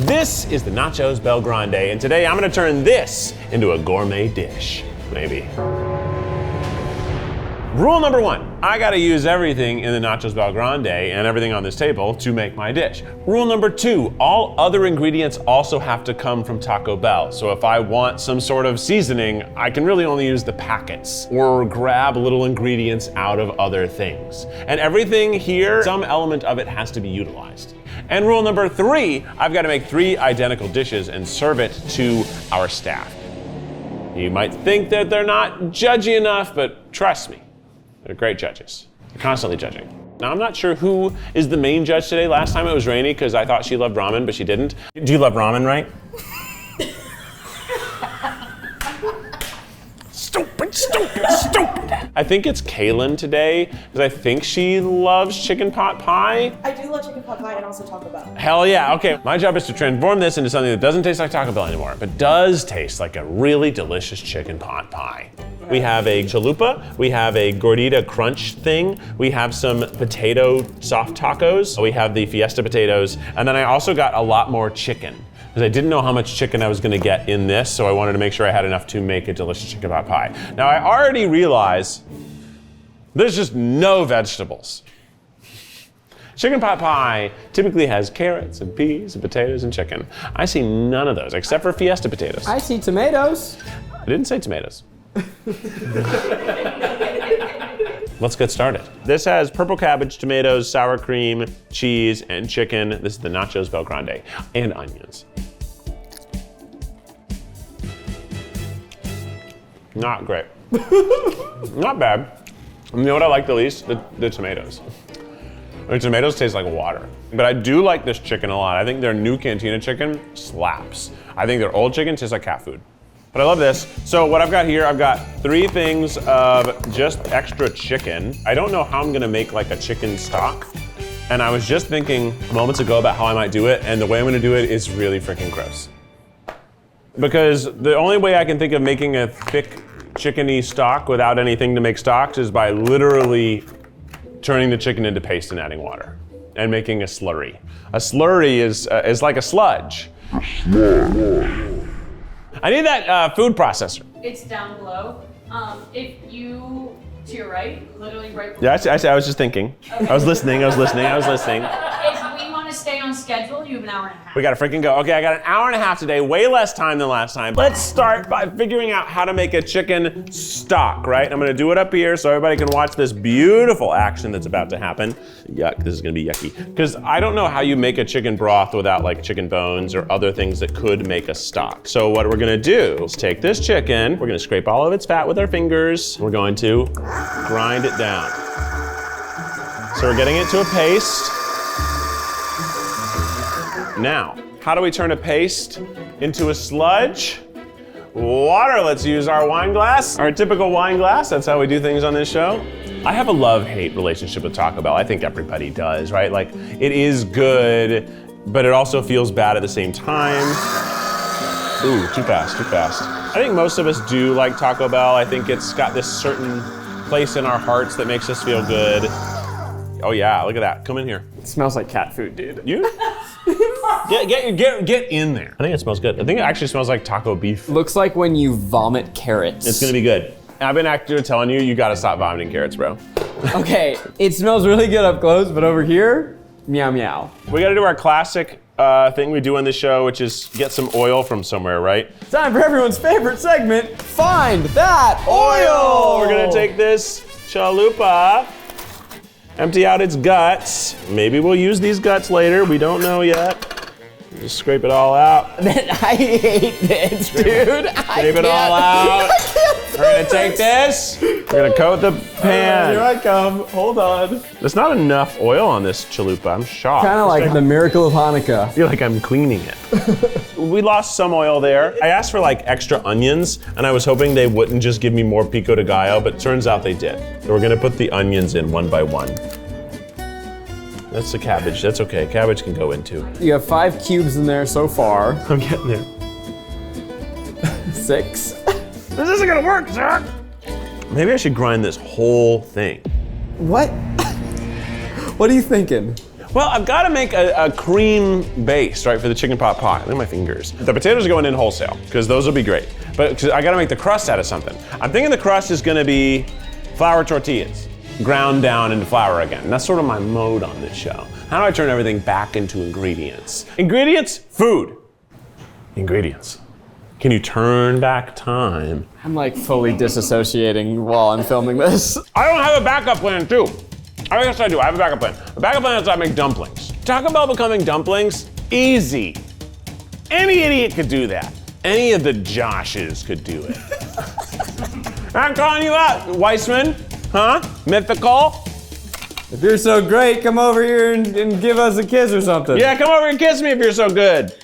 This is the Nachos Bel Grande, and today I'm gonna turn this into a gourmet dish, maybe. Rule number 1, I gotta use everything in the Nachos Bel Grande and everything on this table to make my dish. Rule number 2, all other ingredients also have to come from Taco Bell. So if I want some sort of seasoning, I can really only use the packets or grab little ingredients out of other things. And everything here, some element of it has to be utilized. And rule number 3, I've gotta make 3 identical dishes and serve it to our staff. You might think that they're not judgy enough, but trust me, they're great judges. They're constantly judging. Now, I'm not sure who is the main judge today. Last time it was Rainie, because I thought she loved ramen, but she didn't. Do you love ramen, right? Stupid, stupid, stupid. I think it's Cailyn today, because I think she loves chicken pot pie. I do love chicken pot pie and also Taco Bell. Hell yeah, okay. My job is to transform this into something that doesn't taste like Taco Bell anymore, but does taste like a really delicious chicken pot pie. We have a chalupa, we have a gordita crunch thing, we have some potato soft tacos, we have the fiesta potatoes, and then I also got a lot more chicken, because I didn't know how much chicken I was gonna get in this, so I wanted to make sure I had enough to make a delicious chicken pot pie. Now I already realize there's just no vegetables. Chicken pot pie typically has carrots and peas and potatoes and chicken. I see none of those, except for fiesta potatoes. I see tomatoes. I didn't say tomatoes. Let's get started. This has purple cabbage, tomatoes, sour cream, cheese, and chicken. This is the Nachos Bel Grande, and onions. Not great. Not bad. You know what I like the least? The tomatoes. The tomatoes taste like water. But I do like this chicken a lot. I think their new Cantina chicken slaps. I think their old chicken tastes like cat food. But I love this. So what I've got here, I've got 3 things of just extra chicken. I don't know how I'm gonna make like a chicken stock. And I was just thinking moments ago about how I might do it, and the way I'm gonna do it is really freaking gross. Because the only way I can think of making a thick chickeny stock without anything to make stocks is by literally turning the chicken into paste and adding water and making a slurry. A slurry is like a sludge. I need that food processor. It's down below. If you, to your right, literally right below. Yeah, I was just thinking. Okay. I was listening. If we want to stay on schedule, you have an hour and a half. We gotta freaking go. Okay, I got an hour and a half today, way less time than last time. Let's start by figuring out how to make a chicken stock, right? I'm gonna do it up here so everybody can watch this beautiful action that's about to happen. Yuck, this is gonna be yucky. Because I don't know how you make a chicken broth without like chicken bones or other things that could make a stock. So what we're gonna do is take this chicken, we're gonna scrape all of its fat with our fingers, we're going to grind it down. So we're getting it to a paste. Now, how do we turn a paste into a sludge? Water. Let's use our wine glass, our typical wine glass. That's how we do things on this show. I have a love-hate relationship with Taco Bell. I think everybody does, right? Like, it is good, but it also feels bad at the same time. Ooh, too fast, too fast. I think most of us do like Taco Bell. I think it's got this certain place in our hearts that makes us feel good. Oh yeah, look at that. Come in here. It smells like cat food, dude. You? Get in there. I think it smells good. I think it actually smells like taco beef. Looks like when you vomit carrots. It's gonna be good. I've been actually telling you, you gotta stop vomiting carrots, bro. Okay, it smells really good up close, but over here, meow meow. We gotta do our classic thing we do on this show, which is get some oil from somewhere, right? Time for everyone's favorite segment, Find That Oil! We're gonna take this chalupa, empty out its guts. Maybe we'll use these guts later, we don't know yet. Just scrape it all out. I hate this, dude. Scrape it all out. We're gonna take this. We're gonna coat the pan. Here I come. Hold on. There's not enough oil on this chalupa. I'm shocked. Kind of like the miracle of Hanukkah. I feel like I'm cleaning it. We lost some oil there. I asked for like extra onions, and I was hoping they wouldn't just give me more pico de gallo, but turns out they did. So we're gonna put the onions in one by one. That's the cabbage, that's okay. Cabbage can go in too. You have 5 cubes in there so far. I'm getting there. 6. This isn't gonna work, Zach. Maybe I should grind this whole thing. What? What are you thinking? Well, I've got to make a cream base, right, for the chicken pot pie. Look at my fingers. The potatoes are going in wholesale, because those will be great. But I got to make the crust out of something. I'm thinking the crust is going to be flour tortillas, ground down into flour again. And that's sort of my mode on this show. How do I turn everything back into ingredients? Ingredients, food. Ingredients. Can you turn back time? I'm like fully disassociating while I'm filming this. I don't have a backup plan too. I guess I do, I have a backup plan. The backup plan is I make dumplings. Taco Bell becoming dumplings, easy. Any idiot could do that. Any of the Joshes could do it. I'm calling you out, Weissman, huh? Mythical? If you're so great, come over here and give us a kiss or something. Yeah, come over and kiss me if you're so good.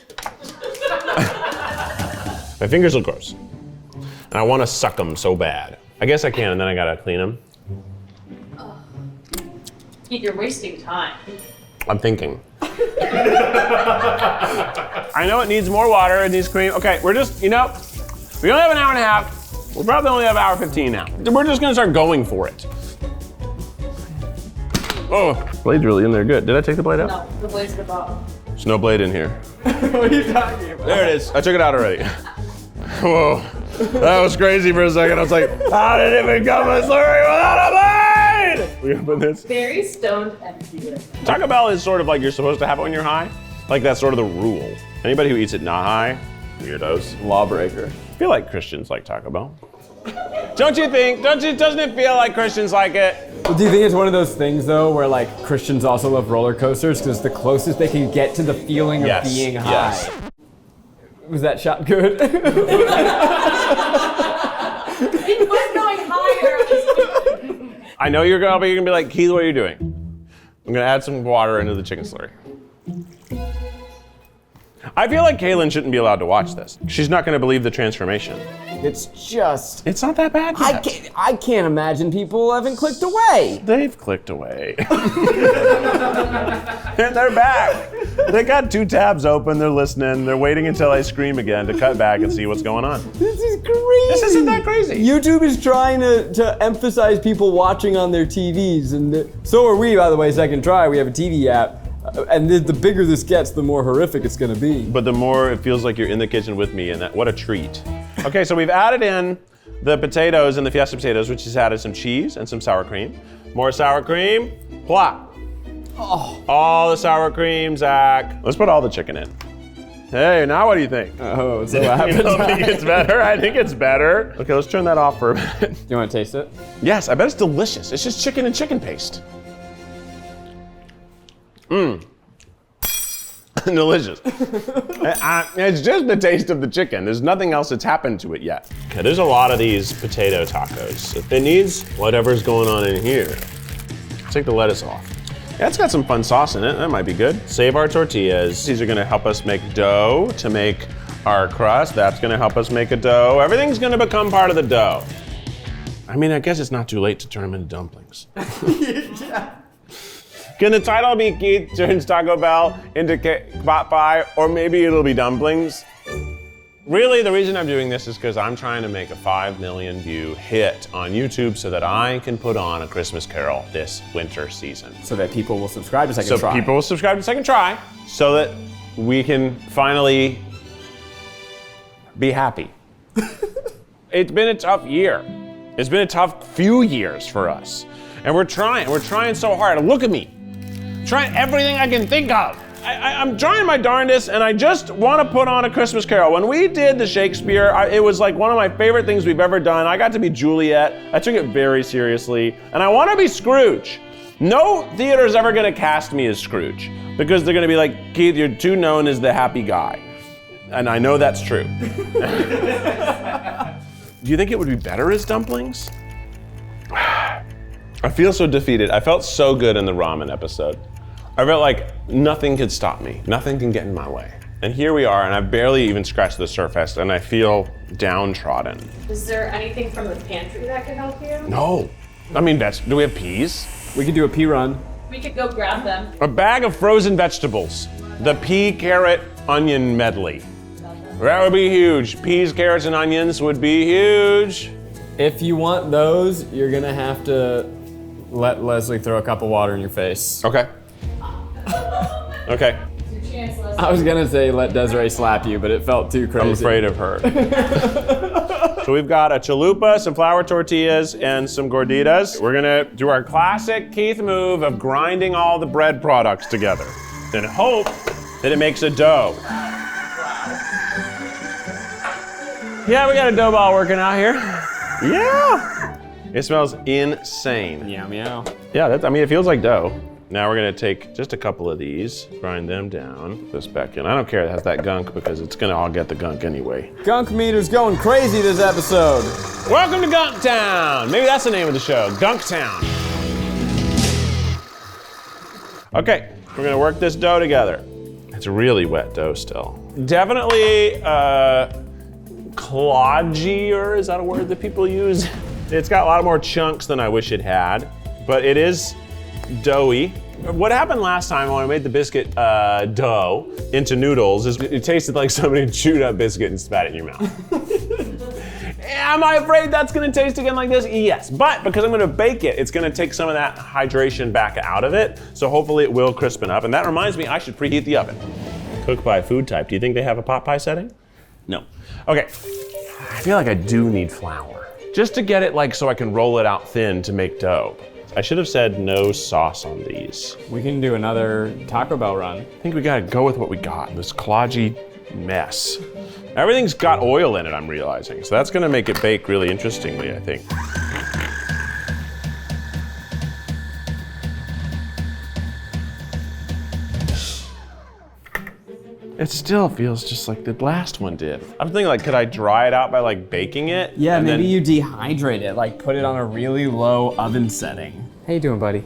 My fingers look gross. And I want to suck them so bad. I guess I can, and then I gotta clean them. You're wasting time. I'm thinking. I know it needs more water, it needs cream. Okay, we're just, we only have an hour and a half. We'll probably only have hour 15 now. We're just gonna start going for it. Oh, blade's really in there good. Did I take the blade out? No, the blade's at the bottom. There's no blade in here. What are you talking about? There it is, I took it out already. Whoa, that was crazy for a second. I was like, how did it become a slurry without a blade? We're gonna put this. Very stoned empty. Taco Bell is sort of like you're supposed to have it when you're high. Like that's sort of the rule. Anybody who eats it not high, weirdos. Lawbreaker. I feel like Christians like Taco Bell. Don't you think? Doesn't it feel like Christians like it? Well, do you think it's one of those things though where like Christians also love roller coasters because it's the closest they can get to the feeling of being high? Yes. Was that shot good? It was going higher. I know you're gonna be like, Keith, what are you doing? I'm gonna add some water into the chicken slurry. I feel like Cailyn shouldn't be allowed to watch this. She's not gonna believe the transformation. It's just. It's not that bad yet. I can't imagine people haven't clicked away. They've clicked away. And they're back. They got 2 tabs open, they're listening, they're waiting until I scream again to cut back and see what's going on. This is crazy. This isn't that crazy. YouTube is trying to emphasize people watching on their TVs, and so are we, by the way, Second Try. We have a TV app. And the bigger this gets, the more horrific it's gonna be. But the more it feels like you're in the kitchen with me, and what a treat. Okay, so we've added in the potatoes and the Fiesta potatoes, which has added some cheese and some sour cream. More sour cream, plop. Oh. All the sour cream, Zach. Let's put all the chicken in. Hey, now what do you think? Oh, so what You don't think it's better? I think it's better. Okay, let's turn that off for a minute. Do you wanna taste it? Yes, I bet it's delicious. It's just chicken and chicken paste. Mmm. Delicious. It's just the taste of the chicken. There's nothing else that's happened to it yet. Okay, there's a lot of these potato tacos. It needs whatever's going on in here. Take the lettuce off. Yeah, it's got some fun sauce in it. That might be good. Save our tortillas. These are gonna help us make dough to make our crust. That's gonna help us make a dough. Everything's gonna become part of the dough. I mean, I guess it's not too late to turn them into dumplings. Yeah. Can the title be Keith turns Taco Bell into pot pie, or maybe it'll be dumplings? Really, the reason I'm doing this is because I'm trying to make a 5 million view hit on YouTube so that I can put on A Christmas Carol this winter season. So that people will subscribe to Second Try. So people will subscribe to Second Try so that we can finally be happy. It's been a tough year. It's been a tough few years for us. And we're trying so hard. Look at me. Trying everything I can think of. I'm trying my darndest, and I just want to put on A Christmas Carol. When we did the Shakespeare, it was like one of my favorite things we've ever done. I got to be Juliet. I took it very seriously, and I want to be Scrooge. No theater is ever going to cast me as Scrooge because they're going to be like, Keith, you're too known as the happy guy. And I know that's true. Do you think it would be better as dumplings? I feel so defeated. I felt so good in the ramen episode. I felt like nothing could stop me. Nothing can get in my way. And here we are, and I've barely even scratched the surface, and I feel downtrodden. Is there anything from the pantry that could help you? No. I mean, do we have peas? We could do a pea run. We could go grab them. A bag of frozen vegetables. The pea, carrot, onion medley. That would be huge. Peas, carrots, and onions would be huge. If you want those, you're gonna have to let Leslie throw a cup of water in your face. Okay. Okay. Your chance, Leslie. I was gonna say let Desiree slap you, but it felt too crazy. I'm afraid of her. So we've got a chalupa, some flour tortillas, and some gorditas. We're gonna do our classic Keith move of grinding all the bread products together and hope that it makes a dough. Yeah, we got a dough ball working out here. Yeah! It smells insane. Meow meow. Yeah, it feels like dough. Now we're gonna take just a couple of these, grind them down, put this back in. I don't care it has that gunk because it's gonna all get the gunk anyway. Gunk meter's going crazy this episode. Welcome to Gunk Town. Maybe that's the name of the show, Gunk Town. Okay, we're gonna work this dough together. It's really wet dough still. Definitely clodgier, is that a word that people use? It's got a lot more chunks than I wish it had, but it is doughy. What happened last time when I made the biscuit dough into noodles is it tasted like somebody chewed up biscuit and spat it in your mouth. Am I afraid that's gonna taste again like this? Yes, but because I'm gonna bake it, it's gonna take some of that hydration back out of it, so hopefully it will crispen up. And that reminds me, I should preheat the oven. Cook by food type. Do you think they have a pot pie setting? No. Okay, I feel like I do need flour. Just to get it like so I can roll it out thin to make dough. I should have said no sauce on these. We can do another Taco Bell run. I think we gotta go with what we got, this clodgy mess. Everything's got oil in it, I'm realizing, so that's gonna make it bake really interestingly, I think. It still feels just like the last one did. I'm thinking like, could I dry it out by like baking it? Yeah, and maybe then- you dehydrate it, like put it on a really low oven setting. How you doing, buddy?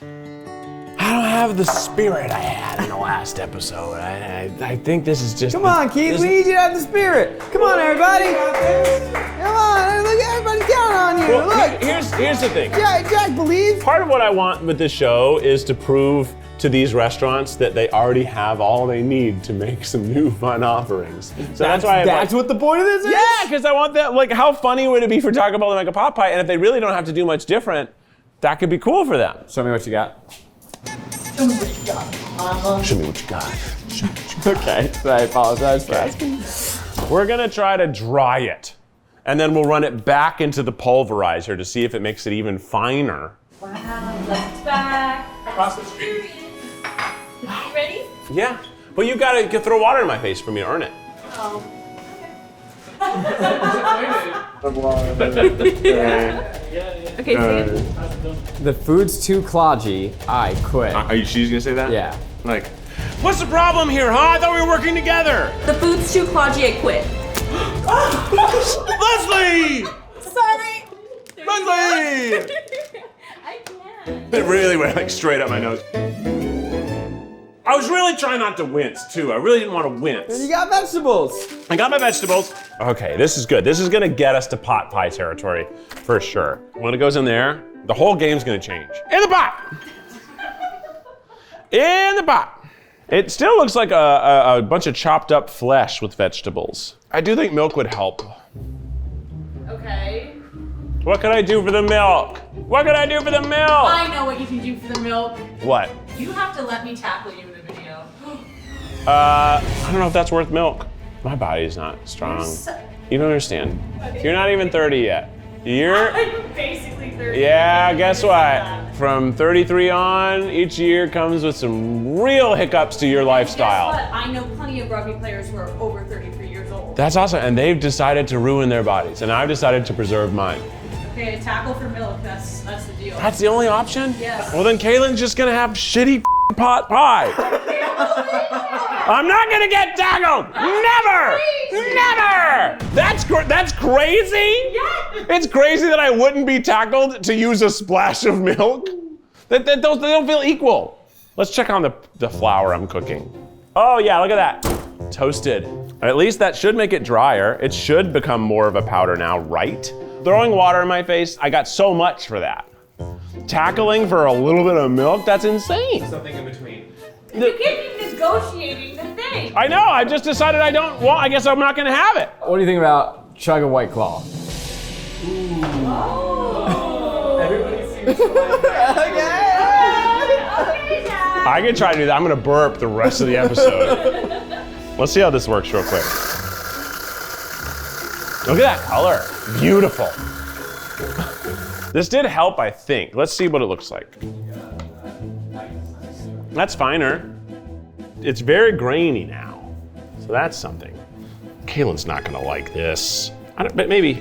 I don't have the spirit I had in the last episode. I think this is just. Come on, Keith, we need you to have the spirit. Come on, everybody. Come on, look, everybody's counting on you. Well, Look. here's the thing. Jack believes. Part of what I want with this show is to prove to these restaurants that they already have all they need to make some new fun offerings. So that's why That's what the point of this is? Yeah, because I want that, like, how funny would it be for Taco Bell to make a pot pie? And if they really don't have to do much different, that could be cool for them. Show me what you got. Show me what you got. Okay, so I apologize for asking. We're gonna try to dry it. And then we'll run it back into the pulverizer to see if it makes it even finer. Wow, left back. Across the street. You ready? Yeah, but you gotta throw water in my face for me to earn it. Oh. Okay, The food's too clodgy. I quit. Are you she's gonna say that? Yeah. Like, what's the problem here, huh? I thought we were working together. The food's too clodgy, I quit. Leslie! Sorry. Leslie! I can't. It really went like straight up my nose. I was really trying not to wince too. I really didn't want to wince. You got vegetables. I got my vegetables. Okay, this is good. This is gonna get us to pot pie territory for sure. When it goes in there, the whole game's gonna change. In the pot! In the pot! It still looks like a bunch of chopped up flesh with vegetables. I do think milk would help. Okay. What can I do for the milk? What can I do for the milk? I know what you can do for the milk. What? You have to let me tackle you in a video. I don't know if that's worth milk. My body's not strong. You don't understand. You're not even 30 yet. You're, I'm basically 30. yeah, guess what? From 33 on, each year comes with some real hiccups to your lifestyle. Guess what? I know plenty of rugby players who are over 33 years old. That's awesome, and they've decided to ruin their bodies, and I've decided to preserve mine. Okay, tackle for milk, that's the deal. That's the only option? Yes. Well, then Cailyn's just gonna have shitty pot pie. I'm not gonna get tackled! Never! Never! That's crazy? Yeah. It's crazy that I wouldn't be tackled to use a splash of milk. They don't feel equal. Let's check on the flour I'm cooking. Oh yeah, look at that. Toasted. At least that should make it drier. It should become more of a powder now, right? Throwing water in my face, I got so much for that. Tackling for a little bit of milk, that's insane. Something in between. You can't be negotiating the thing. I know, I just decided I don't want, I guess I'm not gonna have it. What do you think about chug a White Claw? Everybody seems to like that. Okay, Dad. I can try to do that. I'm gonna burp the rest of the episode. Let's see how this works real quick. Look at that color, beautiful. This did help, I think. Let's see what it looks like. That's finer. It's very grainy now, so that's something. Cailyn's not gonna like this. But maybe,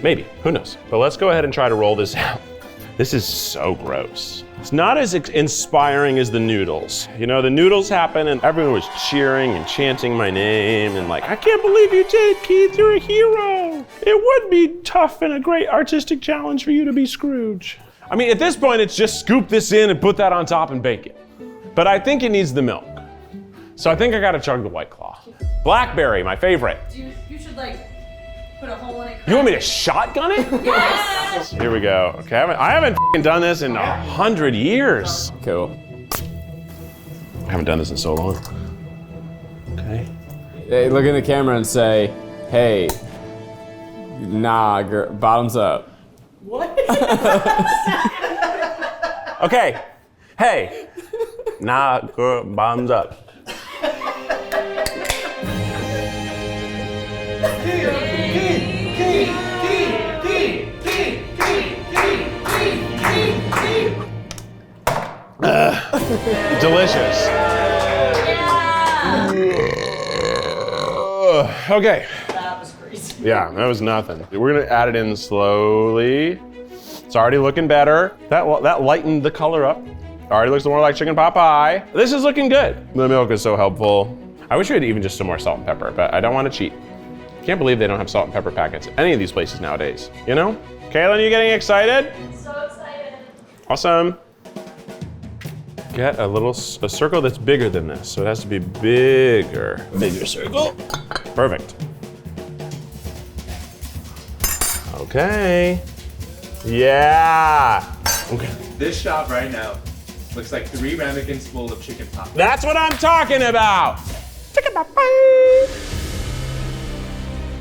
who knows? But let's go ahead and try to roll this out. This is so gross. It's not as inspiring as the noodles. You know, the noodles happened and everyone was cheering and chanting my name and like, I can't believe you did it, Keith, you're a hero. It would be tough and a great artistic challenge for you to be Scrooge. I mean, at this point, it's just scoop this in and put that on top and bake it. But I think it needs the milk. So I think I gotta chug the White Claw. Blackberry, my favorite. You should like put a hole in it. You want me to shotgun it? Yes! Here we go. Okay, I haven't done this in 100 years. Cool. I haven't done this in so long. Okay. Hey, look in the camera and say, hey, nah, girl, bottoms up. What? Okay. Hey. Nah, girl, bottoms up. Delicious. Okay. That was crazy. Yeah, that was nothing. We're gonna add it in slowly. It's already looking better. That lightened the color up. Already looks more like chicken pot pie. This is looking good. The milk is so helpful. I wish we had even just some more salt and pepper, but I don't want to cheat. Can't believe they don't have salt and pepper packets at any of these places nowadays, you know? Cailyn, you getting excited? So excited. Awesome. Get a circle that's bigger than this, so it has to be bigger. Bigger circle. Perfect. Okay. Yeah. Okay. This shot right now looks like 3 ramekins full of chicken pot. That's what I'm talking about. Chicken pot pie.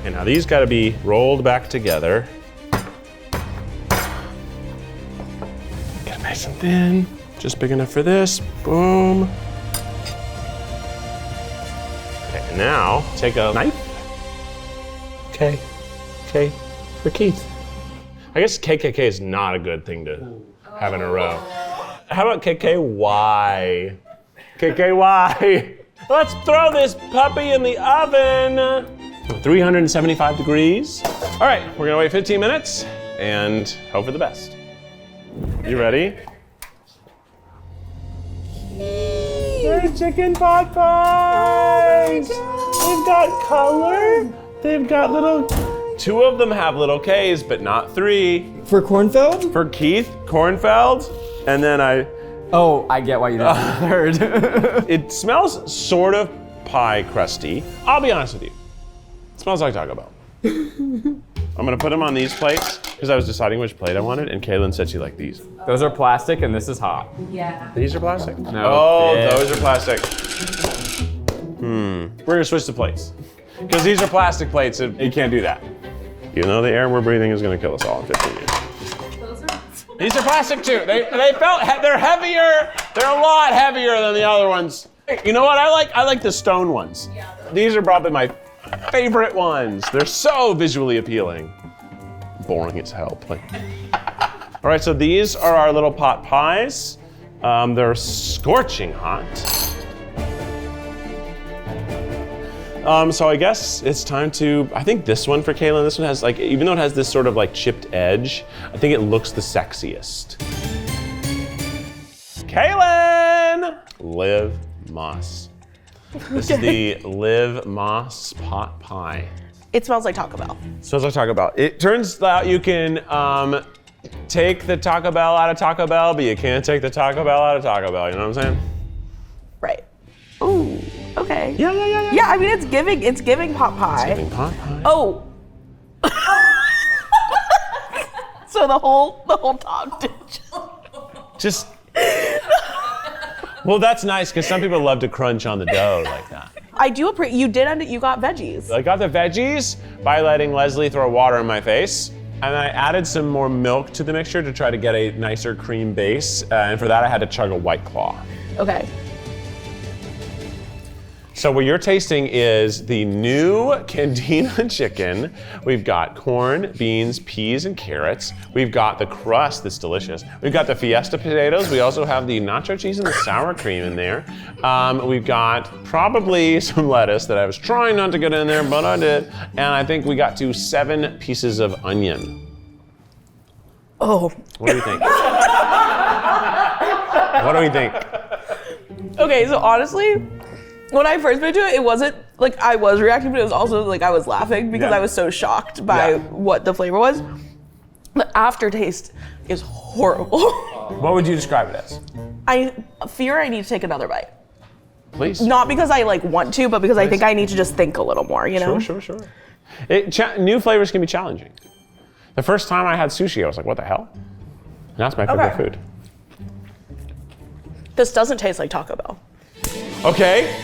And now these gotta be rolled back together. Get it nice and thin. Just big enough for this. Boom. Okay, and now take a knife. Okay. Okay. For Keith. I guess KKK is not a good thing to have in a row. How about KKY? KKY. Let's throw this puppy in the oven. 375 degrees. All right, we're gonna wait 15 minutes and hope for the best. You ready? They're chicken pot pies. They've got color. They've got little, 2 of them have little K's, but not 3. For Kornfeld? For Keith, Kornfeld, and then Oh, I get why you didn't do the third. it smells sort of pie crusty. I'll be honest with you. It smells like Taco Bell. I'm gonna put them on these plates because I was deciding which plate I wanted, and Cailyn said she liked these. Those are plastic and this is hot. Yeah. These are plastic? No, Oh, yeah. those are plastic. We're gonna switch the plates. Because these are plastic plates, and you can't do that. You know the air we're breathing is gonna kill us all in 15 years. Those are. These are plastic too. They're heavier. They're a lot heavier than the other ones. You know what? I like the stone ones. Yeah. These are probably my favorite ones. They're so visually appealing. Boring as hell. All right, so these are our little pot pies. They're scorching hot. So I guess it's time to, I think this one for Cailyn, this one has like, even though it has this sort of like chipped edge, I think it looks the sexiest. Cailyn! Liv Moss. This is the Liv Moss pot pie. It smells like Taco Bell. So let's talk about it. Turns out you can take the Taco Bell out of Taco Bell, but you can't take the Taco Bell out of Taco Bell. You know what I'm saying? Right. Ooh, okay. Yeah. Yeah, I mean it's giving pot pie. Giving pot pie. Oh. So the whole top dish. Just. Well, that's nice because some people love to crunch on the dough like that. I do appreciate you got veggies. I got the veggies by letting Leslie throw water in my face. And I added some more milk to the mixture to try to get a nicer cream base. And for that, I had to chug a White Claw. Okay. So what you're tasting is the new Cantina chicken. We've got corn, beans, peas, and carrots. We've got the crust that's delicious. We've got the Fiesta potatoes. We also have the nacho cheese and the sour cream in there. We've got probably some lettuce that I was trying not to get in there, but I did. And I think we got to 7 pieces of onion. Oh. What do you think? What do we think? Okay, so honestly, when I first bit into it, it wasn't like I was reacting, but it was also like I was laughing because Yeah. I was so shocked by what the flavor was. The aftertaste is horrible. What would you describe it as? I fear I need to take another bite. Please. Not because I like want to, but because I think I need to just think a little more, you know? Sure. New flavors can be challenging. The first time I had sushi, I was like, what the hell? And that's my favorite food. This doesn't taste like Taco Bell. Okay.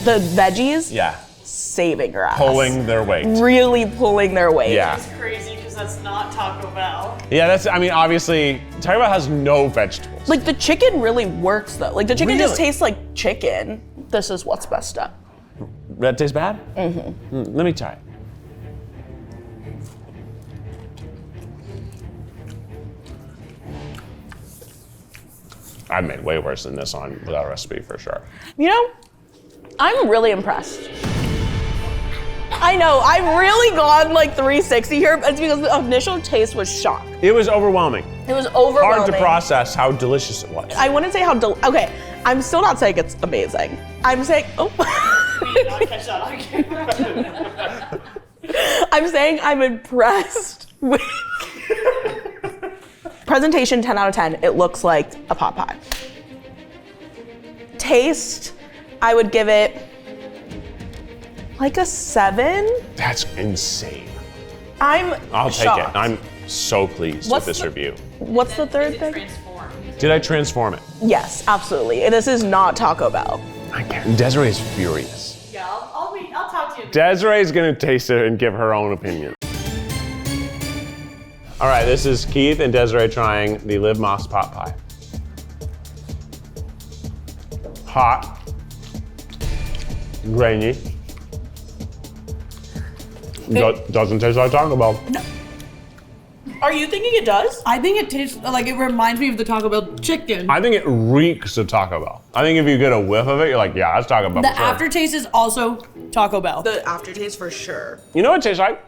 The veggies, Yeah. saving your ass. Pulling their weight. Really pulling their weight. Yeah. It's crazy because that's not Taco Bell. Yeah, obviously, Taco Bell has no vegetables. Like the chicken really works though. Like the chicken just Really? tastes like chicken. This is what's messed up. That tastes bad? Mm-hmm. Let me try it. I've made way worse than this on without a recipe for sure. You know, I'm really impressed. I know, I've really gone like 360 here, but it's because the initial taste was shock. It was overwhelming. It was overwhelming. Hard to process how delicious it was. I wouldn't say okay, I'm still not saying it's amazing. I'm saying, I'm saying I'm impressed with presentation 10 out of 10. It looks like a pot pie. Taste, I would give it like a 7. That's insane. I'll take it. I'm so pleased with this review. What's the third thing? Transform. Did I transform it? Yes, absolutely. This is not Taco Bell. I can't. Desiree is furious. Yeah, I'll talk to you. Desiree's gonna taste it and give her own opinion. All right, this is Keith and Desiree trying the Live Moss pot pie. Hot, grainy. Doesn't taste like Taco Bell. Are you thinking it does? I think it tastes like it reminds me of the Taco Bell chicken. I think it reeks of Taco Bell. I think if you get a whiff of it, you're like, yeah, that's Taco Bell. The for sure. aftertaste is also Taco Bell. The aftertaste for sure. You know what it tastes like?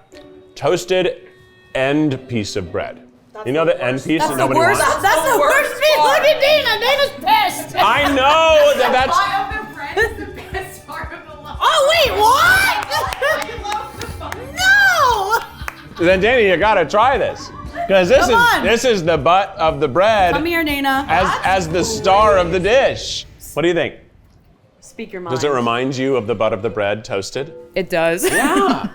Toasted end piece of bread. You know the end piece that nobody wants? That's the worst piece. Look at Dana. Dana's pissed. I know that's. Pie over bread is the best part of the life. Oh wait, what? No! Then Danny, you gotta try this. Because this is the butt of the bread Come here, Dana. as the star of the dish. What do you think? Speak your mind. Does it remind you of the butt of the bread toasted? It does. Yeah.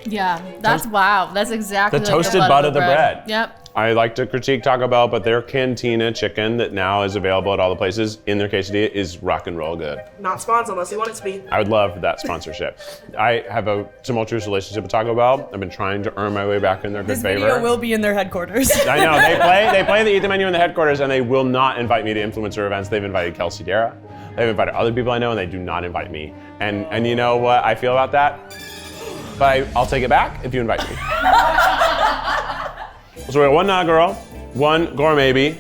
Yeah, that's wow. That's exactly The like toasted butt of the bread. Yep. I like to critique Taco Bell, but their Cantina chicken that now is available at all the places in their quesadilla is rock and roll good. Not sponsored unless you want it to be. I would love that sponsorship. I have a tumultuous relationship with Taco Bell. I've been trying to earn my way back in their good This favor. video will be in their headquarters. I know, they play the Eat the Menu in the headquarters, and they will not invite me to influencer events. They've invited Kelsey Guerra. They've invited other people I know, and they do not invite me. And you know what I feel about that? But I'll take it back if you invite me. So we got one Nah Girl, one Gourmet Bee,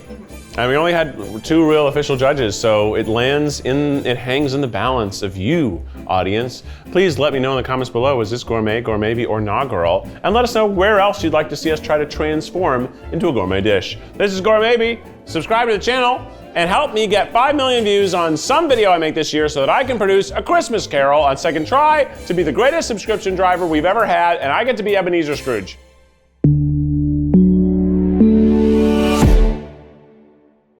and we only had 2 real official judges, so it hangs in the balance of you, audience. Please let me know in the comments below, is this Gourmet, Gourmet Bee, or Nah Girl? And let us know where else you'd like to see us try to transform into a gourmet dish. This is Gourmet Bee. Subscribe to the channel and help me get 5 million views on some video I make this year so that I can produce A Christmas Carol on second try to be the greatest subscription driver we've ever had, and I get to be Ebenezer Scrooge.